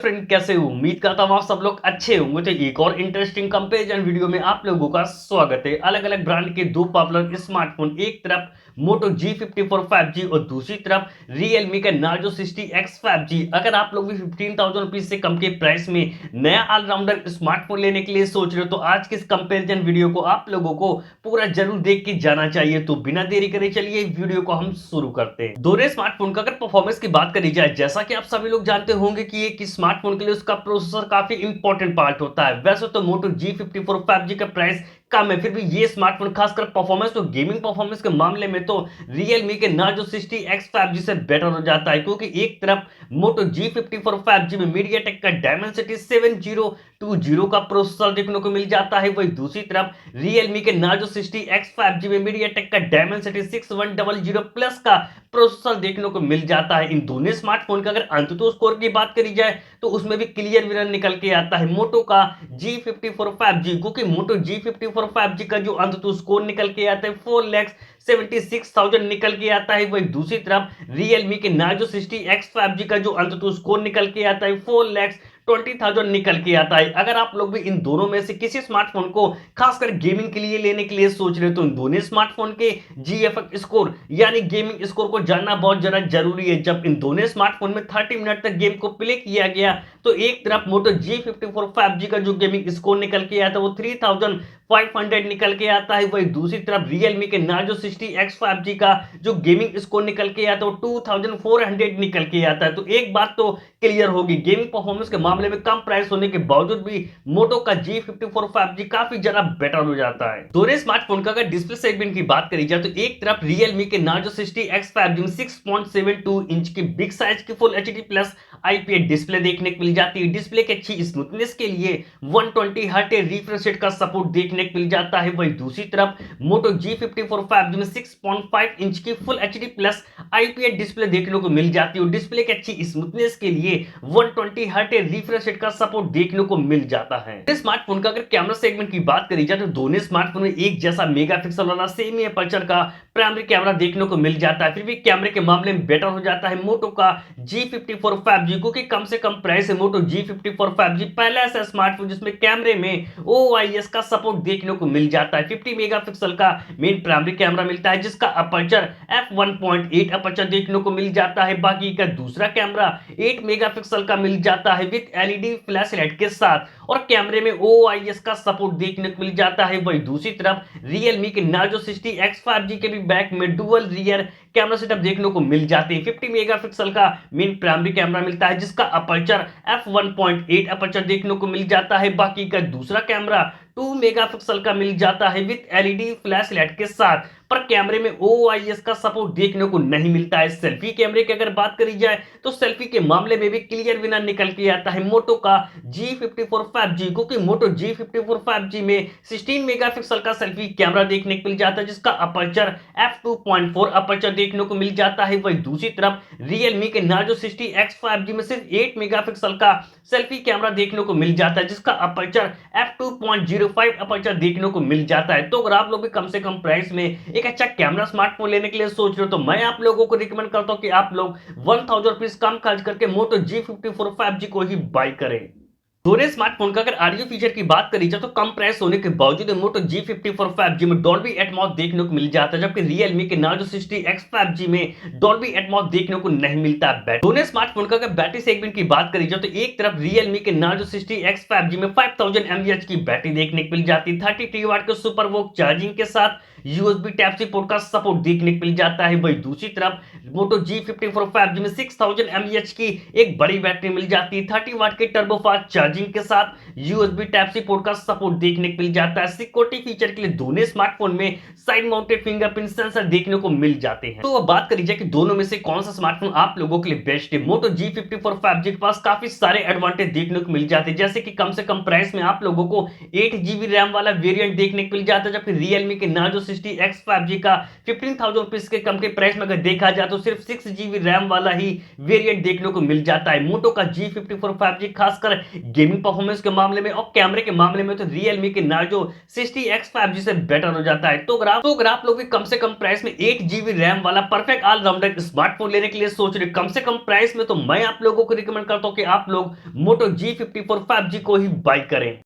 Friend कैसे हो? उम्मीद करता हूँ आप सब लोग अच्छे होंगे। तो एक और इंटरेस्टिंग कंपैरिजन वीडियो में आप लोगों का स्वागत है। अलग अलग ब्रांड के दो पॉपुलर स्मार्टफोन, एक तरफ मोटो G54 5G और दूसरी तरफ Realme का Narzo 60X 5G। अगर आप लोग भी 15,000 रुपीज से कम के प्राइस में नया ऑलराउंडर स्मार्टफोन लेने के लिए सोच रहे हो तो आज के इस कंपैरिजन वीडियो को आप लोगों को पूरा जरूर देख के जाना चाहिए। तो बिना देरी करे चलिए वीडियो को हम शुरू करते हैं। दोनों स्मार्टफोन का अगर परफॉर्मेंस की बात करी जाए, जैसा कि आप सभी लोग जानते होंगे कि एक स्मार्टफोन के लिए उसका प्रोसेसर काफी इंपॉर्टेंट पार्ट होता है। वैसे तो मोटो G54 5G का प्राइस कम है, फिर भी ये स्मार्टफोन खासकर परफॉर्मेंस और गेमिंग परफॉर्मेंस के मामले में तो Realme के Narzo 60X 5G से बेटर हो जाता है, क्योंकि एक तरफ मोटो G54 5G में MediaTek का Dimensity 7020 का प्रोसेसर देखने को मिल जाता है, वही दूसरी तरफ Realme के Narzo 60X 5G में MediaTek का Dimensity 6100 प्लस का प्रोसेसर देखने को मिल जाता है। इन दोनों स्मार्टफोन का अगर अंततः स्कोर की बात करी जाए तो उसमें भी क्लियर विनर निकल के आता है मोटो का G54 5G, क्योंकि मोटो G54 5G का जो अंततः स्कोर निकल के आता है 4,76,000 निकल के आता है। वही दूसरी तरफ Realme के Narzo 60X 5G का जो अंततः स्कोर निकल के आता है 4,20,000 निकल के आता है। अगर आप लोग भी इन दोनों में से किसी स्मार्टफोन को खासकर गेमिंग के लिए लेने के लिए सोच रहे हो तो इन दोनों स्मार्टफोन के GFX स्कोर यानी गेमिंग स्कोर को जानना बहुत ज्यादा जरूरी है। जब इन दोनों स्मार्टफोन में 30 मिनट तक गेम को प्ले किया गया तो एक तरफ मोटो G54 5G का जो गेमिंग स्कोर निकल के आता है वो 3,500 निकल के आता है। वही दूसरी तरफ Realme के Narzo 60X 5G का जो गेमिंग स्कोर निकल के आता है वो 2,400 निकल के आता है। तो एक बात तो क्लियर होगी, गेमिंग परफॉर्मेंस के मामले में कम प्राइस होने के बावजूद भी मोटो का G54 5G काफी ज्यादा बेटर हो जाता है। दोनों स्मार्टफोन का अगर डिस्प्ले सेगमेंट की बात करी जाए तो एक तरफ Realme के Narzo 60X 5G में 6.72 इंच की बिग साइज की full HD plus IPS display देखने को मिल जाती है। डिस्प्ले की अच्छी स्मूथनेस के लिए 120 हर्ट्ज रिफ्रेश रेट का सपोर्ट देखने को मिल जाता है। वही दूसरी तरफ मोटो G54 5G में 6.5 इंच की full HD plus IPS display देखने को मिल जाती है और डिस्प्ले की अच्छी स्मूथनेस के लिए 120 हर्ट्ज रिफ्रेश रेट का सपोर्ट देखने को मिल जाता है। स्मार्टफोन का अगर कैमरा सेगमेंट की बात करी जाए तो दोनों स्मार्टफोन में एक जैसा मेगापिक्सल वाला सेमी अपर्चर का प्राइमरी कैमरा देखने को मिल जाता है, फिर भी कैमरे के मामले में बेटर हो जाता है मोटो का G54 5G, क्योंकि कम से कम प्राइस है मोटो G54 5G पहला ऐसा स्मार्टफोन जिसमें कैमरे में OIS का सपोर्ट देखने को मिल जाता है। 50 मेगापिक्सल का मेन प्राइमरी कैमरा मिलता है जिसका अपर्चर f1.8 अपर्चर देखने को मिल जाता है। बाकी का दूसरा कैमरा 8 मेगापिक्सल का मिल जाता है विद LED फ्लैश लाइट के साथ और कैमरे में OIS का सपोर्ट देखने को मिल जाता है। वही दूसरी तरफ Realme के Narzo 60X 5G के भी बैक में डुअल रियर कैमरा सेटअप देखने को मिल जाते हैं। 50 मेगापिक्सल का मेन प्राइमरी कैमरा मिलता है जिसका अपर्चर f1.8 अपर्चर देखने को मिल जाता है। बाकी का दूसरा कैमरा 2 मेगापिक्सल का मिल जाता है विद LED फ्लैश लाइट के साथ, पर कैमरे में OIS का सपोर्ट देखने को नहीं मिलता है। सेल्फी कैमरे की अगर बात करी जाए तो सेल्फी के मामले में भी क्लियर विनर निकल के आता है मोटो का G54 5G, क्योंकि मोटो G54 5G में 16 मेगापिक्सल का सेल्फी कैमरा देखने को मिल जाता है जिसका अपर्चर f2.4 अपर्चर देखने को मिल जाता है। वही दूसरी तरफ Realme के Narzo 60X 5G में सिर्फ 8 मेगापिक्सल का सेल्फी कैमरा देखने को मिल जाता है जिसका अपर्चर f2.05 अपर्चर देखने को मिल जाता है। तो अगर आप लोग भी कम से कम प्राइस में एक अच्छा कैमरा स्मार्टफोन लेने के लिए सोच रहे हो तो मैं आप लोगों को रिकमेंड करता हूं कि आप लोग 1,000 रुपीज कम खर्च करके मोटो G54 5G को ही बाय करें। दोनों स्मार्टफोन का अगर ऑडियो फीचर की बात करी जाए तो कम प्राइस होने के बावजूद मोटो G54 5G में डॉल्बी एटमॉस देखने को मिल जाता है, जबकि Realme के Narzo 60X 5G में डॉल्बी एटमॉस देखने को नहीं मिलता है। दोनों स्मार्टफोन का अगर बैटरी सेगमेंट की बात करी जाए तो एक तरफ Realme के Narzo 60X 5G में 5000 mAh की बैटरी देखने को मिल जाती है, 33 वाट के सुपर वोक चार्जिंग के साथ USB टाइप सी पोर्ट का सपोर्ट देखने को मिल जाता है। वही दूसरी तरफ मोटो G54 5G में 6000 mAh की एक बड़ी बैटरी मिल जाती है, 30 वाट के टर्बो फास्ट चार्जिंग के साथ USB टाइप सी पोर्ट का सपोर्ट देखने को मिल जाता है। सिक्योरिटी फीचर के लिए दोनों स्मार्टफोन में साइड माउंटेड फिंगरप्रिंट सेंसर देखने को मिल जाते हैं। तो अब बात करी जाए कि दोनों में से कौन सा स्मार्टफोन आप लोगों के लिए बेस्ट है। मोटो G54 5G के पास काफी सारे एडवांटेज देखने को मिल जाते हैं, जैसे कि कम से कम प्राइस में आप लोगों को 8GB रैम वाला वेरिएंट देखने को मिल जाता है, जबकि Realme के Narzo सिक्सटी एक्स 5G का 15,000 रुपीज के कम के प्राइस में अगर देखा जाए तो सिर्फ 6 GB रैम वाला ही वेरिएंट देखने को मिल जाता है। मोटो का G54 5G खासकर गेमिंग परफॉर्मेंस के मामले में और कैमरे के मामले में तो रियलमी के नार्जो 60X 5G से बेटर हो जाता है। तो अगर आप लोग भी कम से कम प्राइस में 8 GB रैम वाला परफेक्ट ऑलराउंडर स्मार्टफोन लेने के लिए सोच रहे कम से कम प्राइस में, तो मैं आप लोगों को रिकमेंड करता हूं कि आप लोग मोटो G54 5G को ही बाय करें।